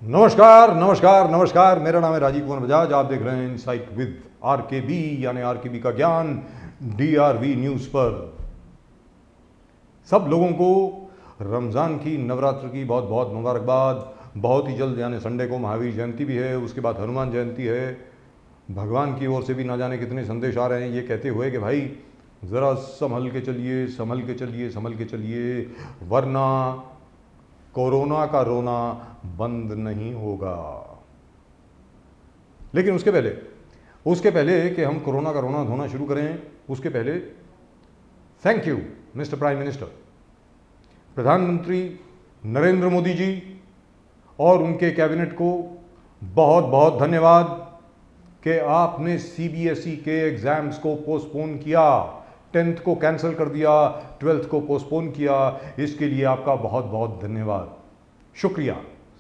नमस्कार नमस्कार नमस्कार, मेरा नाम है राजीव कुमार बजाज। आप देख रहे हैं इनसाइट विद आरकेबी, यानी आरकेबी का ज्ञान, डीआरवी न्यूज पर। सब लोगों को रमज़ान की, नवरात्र की बहुत बहुत मुबारकबाद। बहुत ही जल्द यानी संडे को महावीर जयंती भी है, उसके बाद हनुमान जयंती है। भगवान की ओर से भी ना जाने कितने संदेश आ रहे हैं, ये कहते हुए कि भाई ज़रा संभल के चलिए, संभल के चलिए, संभल के चलिए, वरना कोरोना का रोना बंद नहीं होगा। लेकिन उसके पहले कि हम कोरोना का रोना धोना शुरू करें, उसके पहले thank you mister prime minister, प्रधानमंत्री नरेंद्र मोदी जी और उनके कैबिनेट को बहुत बहुत धन्यवाद कि आपने सीबीएसई के एग्जाम्स को पोस्टपोन किया। 10th को कैंसिल कर दिया, 12th को पोस्टपोन किया। इसके लिए आपका बहुत बहुत धन्यवाद, शुक्रिया,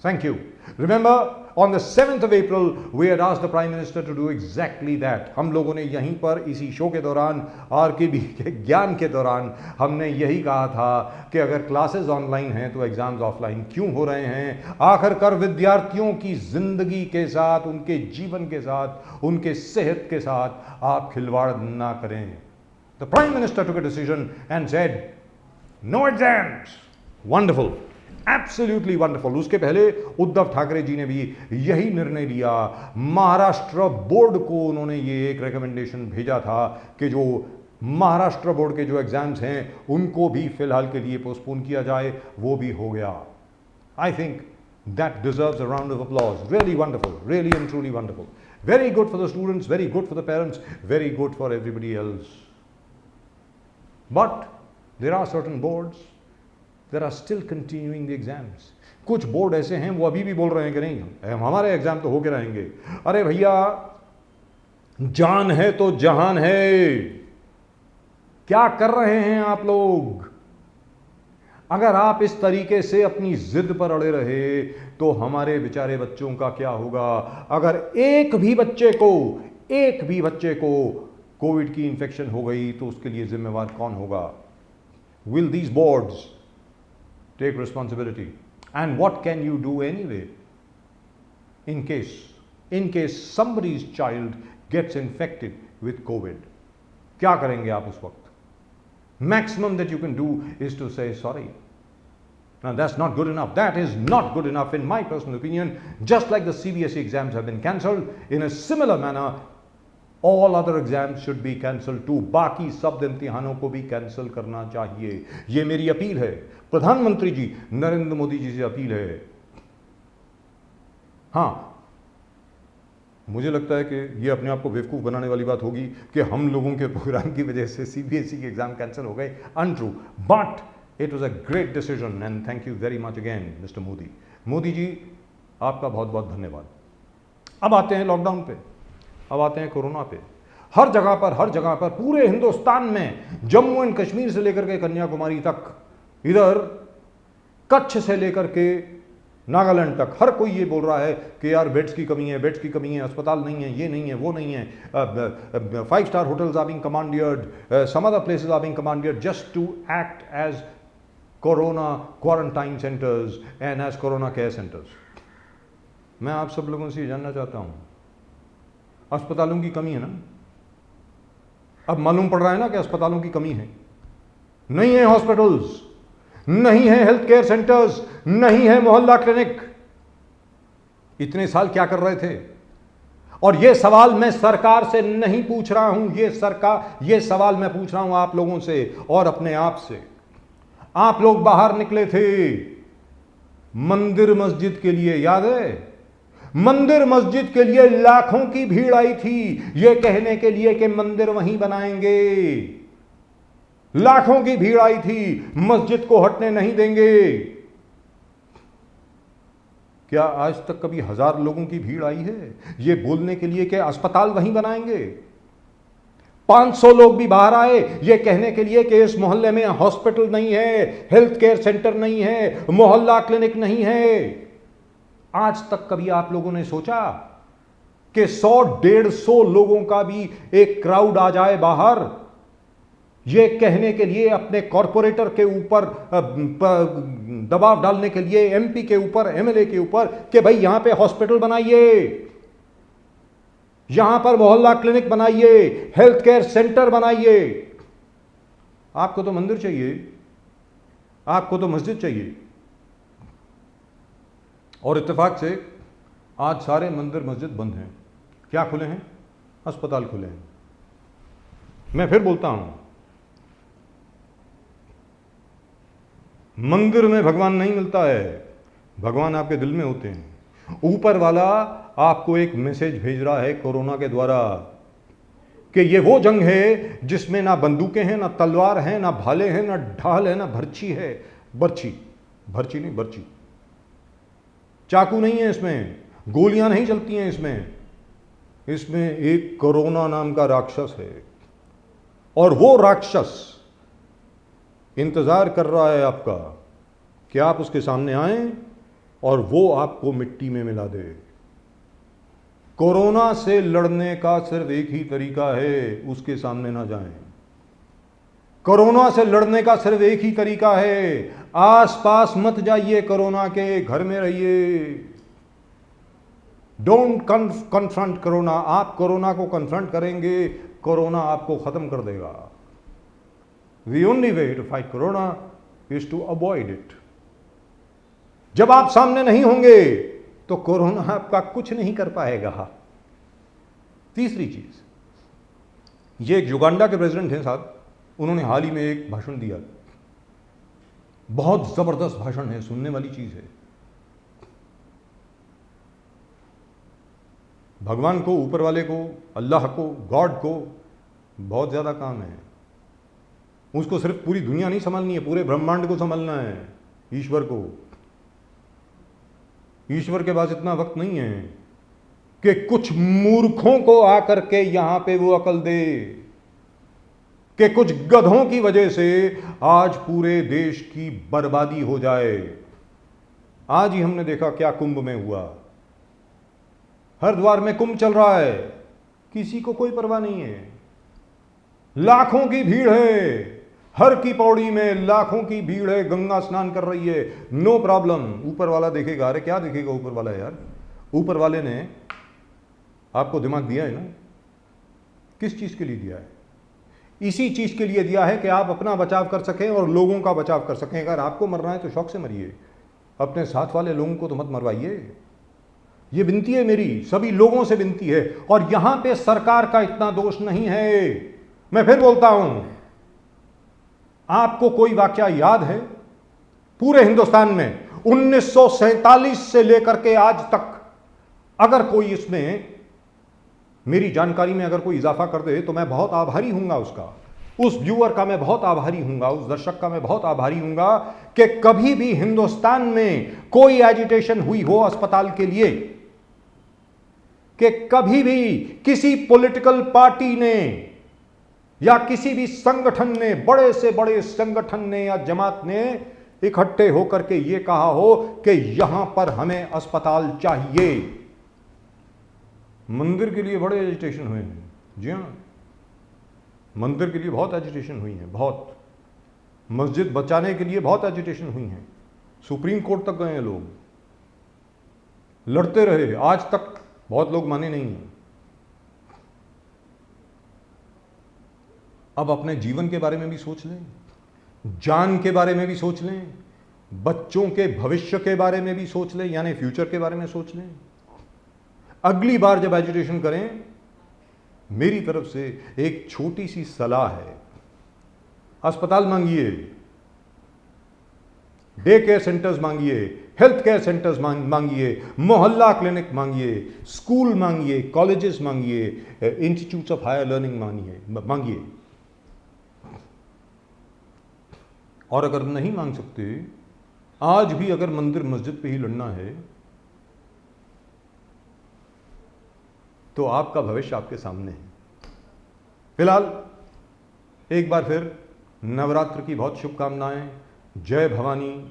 thank you. Remember, on the 7th of April we had asked the Prime Minister to do exactly that। हम लोगों ने यहीं पर इसी शो के दौरान, आरकेबी के ज्ञान के दौरान, हमने यही कहा था कि अगर क्लासेस ऑनलाइन हैं तो एग्जाम्स ऑफलाइन क्यों हो रहे हैं। आखिरकार विद्यार्थियों की जिंदगी के साथ, उनके जीवन के साथ, उनके सेहत के साथ आप खिलवाड़ ना करें। The Prime Minister took a decision and said, no exams. Wonderful, absolutely wonderful। उसके पहले उद्धव ठाकरे जी ने भी यही निर्णय लिया। महाराष्ट्र बोर्ड को उन्होंने ये एक रिकमेंडेशन भेजा था कि जो महाराष्ट्र बोर्ड के जो एग्जाम्स हैं उनको भी फिलहाल के लिए पोस्टपोन किया जाए। वो भी हो गया। I think that deserves a round of applause. Really wonderful, really and truly wonderful. Very good for the students, very good for the parents, very good for everybody else. But there are certain boards that are still continuing the exams। कुछ board ऐसे हैं वो अभी भी बोल रहे हैं कि नहीं, हमारे एग्जाम तो होके रहेंगे। अरे भैया, जान है तो जहान है, क्या कर रहे हैं आप लोग? अगर आप इस तरीके से अपनी जिद पर अड़े रहे तो हमारे बेचारे बच्चों का क्या होगा? अगर एक भी बच्चे को कोविड की इंफेक्शन हो गई तो उसके लिए जिम्मेवार कौन होगा? Will these boards take responsibility? And what can you do anyway in case somebody's child gets infected with COVID? क्या करेंगे आप उस वक्त? Maximum that you can do is to say sorry. Now that's not good enough. That is not good enough in my personal opinion. Just like the CBSE exams have been cancelled, in a similar manner all other exams should be cancelled too। बाकी सब इम्तिहानों को भी cancel करना चाहिए। ये मेरी appeal है, प्रधानमंत्री जी नरेंद्र मोदी जी से अपील है। हाँ, मुझे लगता है कि ये अपने आप को बेवकूफ़ बनाने वाली बात होगी कि हम लोगों के प्रोग्राम की वजह से सीबीएसई के एग्जाम कैंसिल हो गए। Untrue, but it was a great decision and thank you very much again mister Modi ji, आपका बहुत बहुत धन्यवाद। अब आते हैं लॉकडाउन पे, अब आते हैं कोरोना पे। हर जगह पर पूरे हिंदुस्तान में, जम्मू एंड कश्मीर से लेकर के कन्याकुमारी तक, इधर कच्छ से लेकर के नागालैंड तक, हर कोई ये बोल रहा है कि यार बेड्स की कमी है, अस्पताल नहीं है, ये नहीं है, वो नहीं है। 5-star hotels are being commandeered, some other places are being commandeered just to act as corona quarantine centres and as corona care centres. मैं आप सब लोगों से ये जानना चाहता हूँ, अस्पतालों की कमी है ना? अब मालूम पड़ रहा है ना कि अस्पतालों की कमी है। नहीं है हॉस्पिटल्स, नहीं है हेल्थ केयर सेंटर्स, नहीं है मोहल्ला क्लिनिक। इतने साल क्या कर रहे थे? और यह सवाल मैं सरकार से नहीं पूछ रहा हूं, यह सवाल मैं पूछ रहा हूं आप लोगों से और अपने आप से। आप लोग बाहर निकले थे मंदिर मस्जिद के लिए, याद है? मंदिर मस्जिद के लिए लाखों की भीड़ आई थी, यह कहने के लिए कि मंदिर वहीं बनाएंगे। लाखों की भीड़ आई थी, मस्जिद को हटने नहीं देंगे। क्या आज तक कभी 1000 लोगों की भीड़ आई है यह बोलने के लिए कि अस्पताल वहीं बनाएंगे? 500 लोग भी बाहर आए यह कहने के लिए कि इस मोहल्ले में हॉस्पिटल नहीं है, हेल्थ केयर सेंटर नहीं है, मोहल्ला क्लिनिक नहीं है। आज तक कभी आप लोगों ने सोचा कि 100-150 लोगों का भी एक क्राउड आ जाए बाहर, ये कहने के लिए अपने कॉरपोरेटर के ऊपर दबाव डालने के लिए एमपी के ऊपर, एमएलए के ऊपर कि भाई यहां पे हॉस्पिटल बनाइए, यहां पर मोहल्ला क्लिनिक बनाइए, हेल्थ केयर सेंटर बनाइए। आपको तो मंदिर चाहिए, आपको तो मस्जिद चाहिए। और इत्तेफाक से आज सारे मंदिर मस्जिद बंद हैं। क्या खुले हैं? अस्पताल खुले हैं। मैं फिर बोलता हूं, मंदिर में भगवान नहीं मिलता है, भगवान आपके दिल में होते हैं। ऊपर वाला आपको एक मैसेज भेज रहा है कोरोना के द्वारा कि ये वो जंग है जिसमें ना बंदूकें हैं, ना तलवार हैं, ना भाले हैं, ना ढाल है, ना भर्ची है। भर्ची नहीं, बर्ची। चाकू नहीं है इसमें, गोलियां नहीं चलती हैं इसमें एक कोरोना नाम का राक्षस है। और वो राक्षस इंतजार कर रहा है आपका कि आप उसके सामने आएं और वो आपको मिट्टी में मिला दे। कोरोना से लड़ने का सिर्फ एक ही तरीका है, उसके सामने ना जाएं। कोरोना से लड़ने का सिर्फ एक ही तरीका है, आसपास मत जाइए कोरोना के, घर में रहिए। Don't confront corona. आप कोरोना को कन्फ्रंट करेंगे, कोरोना आपको खत्म कर देगा। The only way to fight corona is to avoid it. जब आप सामने नहीं होंगे तो कोरोना आपका कुछ नहीं कर पाएगा। तीसरी चीज, ये एक युगांडा के प्रेसिडेंट हैं साहब, उन्होंने हाल ही में एक भाषण दिया, बहुत जबरदस्त भाषण है, सुनने वाली चीज है। भगवान को, ऊपर वाले को, अल्लाह को, गॉड को बहुत ज्यादा काम है। उसको सिर्फ पूरी दुनिया नहीं संभालनी है, पूरे ब्रह्मांड को संभालना है। ईश्वर को, ईश्वर के पास इतना वक्त नहीं है कि कुछ मूर्खों को आकर के यहां पे वो अकल दे कि कुछ गधों की वजह से आज पूरे देश की बर्बादी हो जाए। आज ही हमने देखा क्या कुंभ में हुआ। हरिद्वार में कुंभ चल रहा है, किसी को कोई परवाह नहीं है। लाखों की भीड़ है, हर की पौड़ी में लाखों की भीड़ है, गंगा स्नान कर रही है, नो प्रॉब्लम। ऊपर वाला देखेगा। अरे क्या देखेगा ऊपर वाला यार? ऊपर वाले ने आपको दिमाग दिया है ना, किस चीज के लिए दिया है? इसी चीज के लिए दिया है कि आप अपना बचाव कर सकें और लोगों का बचाव कर सकें। अगर आपको मरना है तो शौक से मरिए, अपने साथ वाले लोगों को तो मत मरवाइए। ये विनती है मेरी, सभी लोगों से विनती है। और यहां पे सरकार का इतना दोष नहीं है। मैं फिर बोलता हूं, आपको कोई वाकया याद है पूरे हिंदुस्तान में 1947 से लेकर के आज तक? अगर कोई इसमें मेरी जानकारी में अगर कोई इजाफा कर दे तो मैं बहुत आभारी हूंगा उसका, उस व्यूअर का मैं बहुत आभारी हूंगा, उस दर्शक का मैं बहुत आभारी हूंगा कि कभी भी हिंदुस्तान में कोई एजिटेशन हुई हो अस्पताल के लिए, कि कभी भी किसी पॉलिटिकल पार्टी ने या किसी भी संगठन ने, बड़े से बड़े संगठन ने या जमात ने इकट्ठे होकर के ये कहा हो कि यहां पर हमें अस्पताल चाहिए। मंदिर के लिए बड़े एजिटेशन हुए हैं, जी हां, मंदिर के लिए बहुत एजिटेशन हुई है, बहुत। मस्जिद बचाने के लिए बहुत एजिटेशन हुई है, सुप्रीम कोर्ट तक गए हैं लोग, लड़ते रहे, आज तक बहुत लोग माने नहीं हैं। अब अपने जीवन के बारे में भी सोच लें, जान के बारे में भी सोच लें, बच्चों के भविष्य के बारे में भी सोच लें, यानी फ्यूचर के बारे में सोच लें। अगली बार जब एजुटेशन करें, मेरी तरफ से एक छोटी सी सलाह है, अस्पताल मांगिए, डे केयर सेंटर्स मांगिए, हेल्थ केयर सेंटर्स मांगिए, मोहल्ला क्लिनिक मांगिए, स्कूल मांगिए, कॉलेजेस मांगिए, इंस्टीट्यूट्स ऑफ हायर लर्निंग मांगिए। और अगर नहीं मांग सकते, आज भी अगर मंदिर मस्जिद पे ही लड़ना है, तो आपका भविष्य आपके सामने है। फिलहाल एक बार फिर नवरात्र की बहुत शुभकामनाएं। जय भवानी।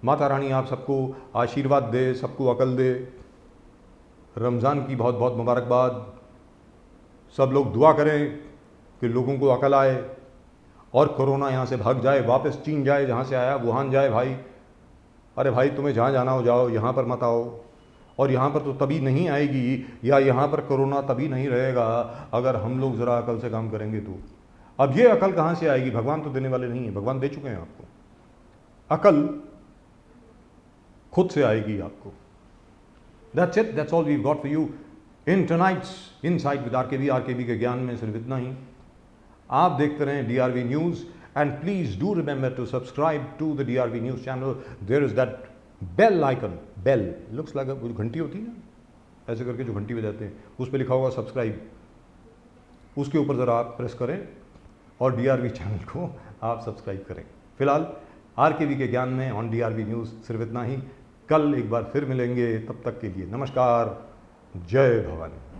माता रानी आप सबको आशीर्वाद दे, सबको अकल दे। रमज़ान की बहुत बहुत मुबारकबाद। सब लोग दुआ करें कि लोगों को अकल आए और कोरोना यहाँ से भाग जाए, वापस चीन जाए, जहाँ से आया वुहान जाए भाई, अरे भाई तुम्हें जहाँ जाना हो जाओ, यहाँ पर मत आओ, और यहाँ पर तो तभी नहीं आएगी, या यहाँ पर कोरोना तभी नहीं रहेगा अगर हम लोग ज़रा अकल से काम करेंगे तो। अब ये अकल कहाँ से आएगी? भगवान तो देने वाले नहीं है, भगवान दे चुके हैं आपको। अकल खुद से आएगी आपको। That's it, that's all we got for you in tonight's insight with RKB. RKB के ज्ञान में सिर्फ इतना ही। आप देखते रहें DRV news, and please do remember to subscribe to the DRV news channel. There is that bell icon, bell looks like जो घंटी होती है ना, ऐसे करके जो घंटी बजाते हैं, उस पर लिखा होगा सब्सक्राइब, उसके ऊपर ज़रा आप प्रेस करें और DRV चैनल को आप सब्सक्राइब करें। फिलहाल आरकेबी के ज्ञान में ऑन DRV न्यूज़ सिर्फ इतना ही। कल एक बार फिर मिलेंगे, तब तक के लिए नमस्कार, जय भवानी।